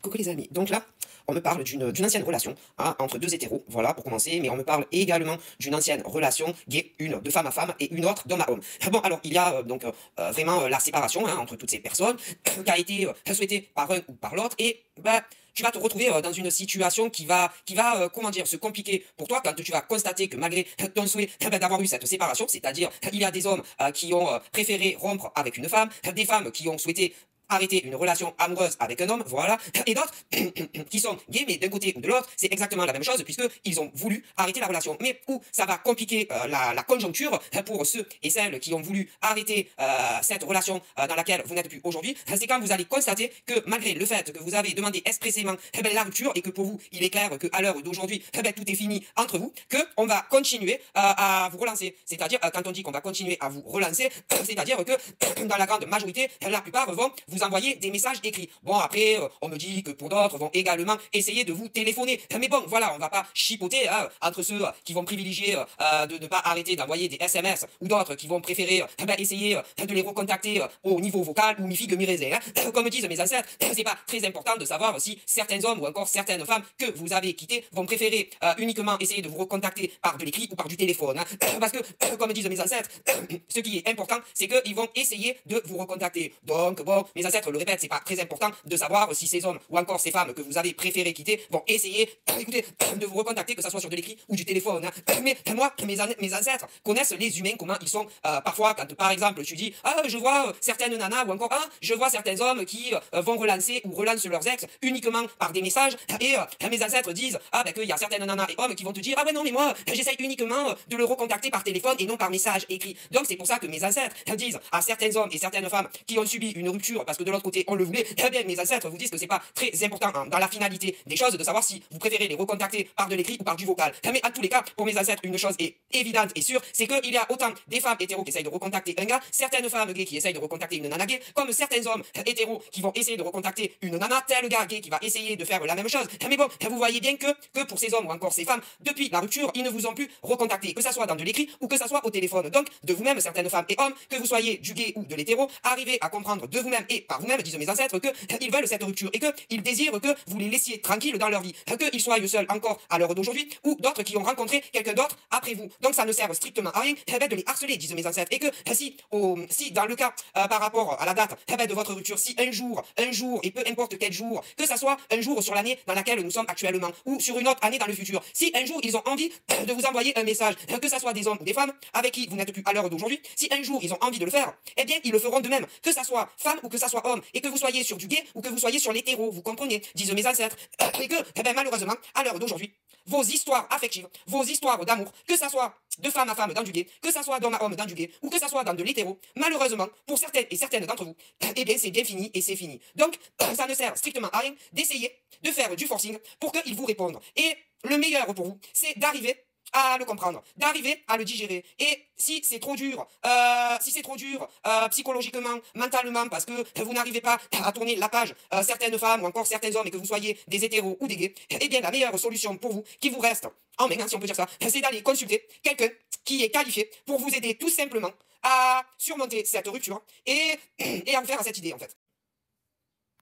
Coucou les amis, donc là, on me parle d'une ancienne relation hein, entre deux hétéros, voilà pour commencer, mais on me parle également d'une ancienne relation gay, une de femme à femme et une autre d'homme à homme. Bon, alors il y a vraiment la séparation hein, entre toutes ces personnes qui a été souhaitée par un ou par l'autre et bah, tu vas te retrouver dans une situation qui va comment dire, se compliquer pour toi quand tu vas constater que malgré ton souhait d'avoir eu cette séparation, c'est-à-dire il y a des hommes qui ont préféré rompre avec une femme, des femmes qui ont souhaité arrêter une relation amoureuse avec un homme, voilà, et d'autres qui sont gays, mais d'un côté ou de l'autre, c'est exactement la même chose, puisqu'ils ont voulu arrêter la relation. Mais où ça va compliquer la conjoncture pour ceux et celles qui ont voulu arrêter cette relation dans laquelle vous n'êtes plus aujourd'hui, c'est quand vous allez constater que malgré le fait que vous avez demandé expressément la rupture et que pour vous, il est clair qu'à l'heure d'aujourd'hui, tout est fini entre vous, qu'on va continuer à vous relancer. C'est-à-dire, quand on dit qu'on va continuer à vous relancer, c'est-à-dire que dans la grande majorité, la plupart vont vous envoyer des messages écrits. Bon, après, on me dit que pour d'autres vont également essayer de vous téléphoner. Mais bon, voilà, on va pas chipoter hein, entre ceux qui vont privilégier de ne pas arrêter d'envoyer des SMS ou d'autres qui vont préférer essayer de les recontacter au niveau vocal ou mi-figue mi-raisin. Hein. Comme disent mes ancêtres, c'est pas très important de savoir si certains hommes ou encore certaines femmes que vous avez quittés vont préférer uniquement essayer de vous recontacter par de l'écrit ou par du téléphone. Hein. Parce que, comme disent mes ancêtres, ce qui est important, c'est qu'ils vont essayer de vous recontacter. Donc, bon, mes ancêtres le répètent, c'est pas très important de savoir si ces hommes ou encore ces femmes que vous avez préféré quitter vont essayer, écoutez, de vous recontacter, que ce soit sur de l'écrit ou du téléphone. Hein. Mais moi, mes ancêtres connaissent les humains, comment ils sont parfois, quand par exemple tu dis, ah, je vois certaines nanas ou encore, ah, je vois certains hommes qui vont relancer ou relancent leurs ex uniquement par des messages et mes ancêtres disent, ah, ben qu'il y a certaines nanas et hommes qui vont te dire, ah, ben non, mais moi, j'essaye uniquement de le recontacter par téléphone et non par message écrit. Donc c'est pour ça que mes ancêtres disent à certains hommes et certaines femmes qui ont subi une rupture parce que de l'autre côté on le voulait, eh bien mes ancêtres vous disent que c'est pas très important hein, dans la finalité des choses de savoir si vous préférez les recontacter par de l'écrit ou par du vocal. Mais en tous les cas, pour mes ancêtres, une chose est évidente et sûre, c'est qu'il y a autant des femmes hétéros qui essayent de recontacter un gars, certaines femmes gays qui essayent de recontacter une nana gay, comme certains hommes hétéros qui vont essayer de recontacter une nana, tel gars gay qui va essayer de faire la même chose. Mais bon, vous voyez bien que pour ces hommes ou encore ces femmes, depuis la rupture, ils ne vous ont plus recontacté, que ça soit dans de l'écrit ou que ça soit au téléphone. Donc, de vous-même, certaines femmes et hommes, que vous soyez du gay ou de l'hétéro, arrivez à comprendre de vous-même et par vous-même, disent mes ancêtres, qu'ils veulent cette rupture et qu'ils désirent que vous les laissiez tranquilles dans leur vie, qu'ils soient seuls encore à l'heure d'aujourd'hui ou d'autres qui ont rencontré quelqu'un d'autre après vous. Donc ça ne sert strictement à rien de les harceler, disent mes ancêtres, et que si dans le cas par rapport à la date de votre rupture, si un jour, et peu importe quel jour, que ça soit un jour sur l'année dans laquelle nous sommes actuellement ou sur une autre année dans le futur, si un jour ils ont envie de vous envoyer un message, que ça soit des hommes ou des femmes avec qui vous n'êtes plus à l'heure d'aujourd'hui, si un jour ils ont envie de le faire, eh bien ils le feront de même, que ça soit femme ou que ça soit homme, et que vous soyez sur du gay ou que vous soyez sur l'hétéro, vous comprenez, disent mes ancêtres, et que malheureusement, à l'heure d'aujourd'hui, vos histoires affectives, vos histoires d'amour, que ça soit de femme à femme dans du gay, que ça soit d'homme à homme dans du gay, ou que ça soit dans de l'hétéro, malheureusement, pour certaines et certaines d'entre vous, eh bien c'est bien fini et c'est fini. Donc, ça ne sert strictement à rien d'essayer de faire du forcing pour qu'ils vous répondent. Et le meilleur pour vous, c'est d'arriver à le comprendre, d'arriver à le digérer. Et si c'est trop dur, psychologiquement, mentalement, parce que vous n'arrivez pas à tourner la page, certaines femmes ou encore certains hommes, et que vous soyez des hétéros ou des gays, eh bien la meilleure solution pour vous, qui vous reste en main, si on peut dire ça, c'est d'aller consulter quelqu'un qui est qualifié pour vous aider tout simplement à surmonter cette rupture et à vous faire à cette idée en fait.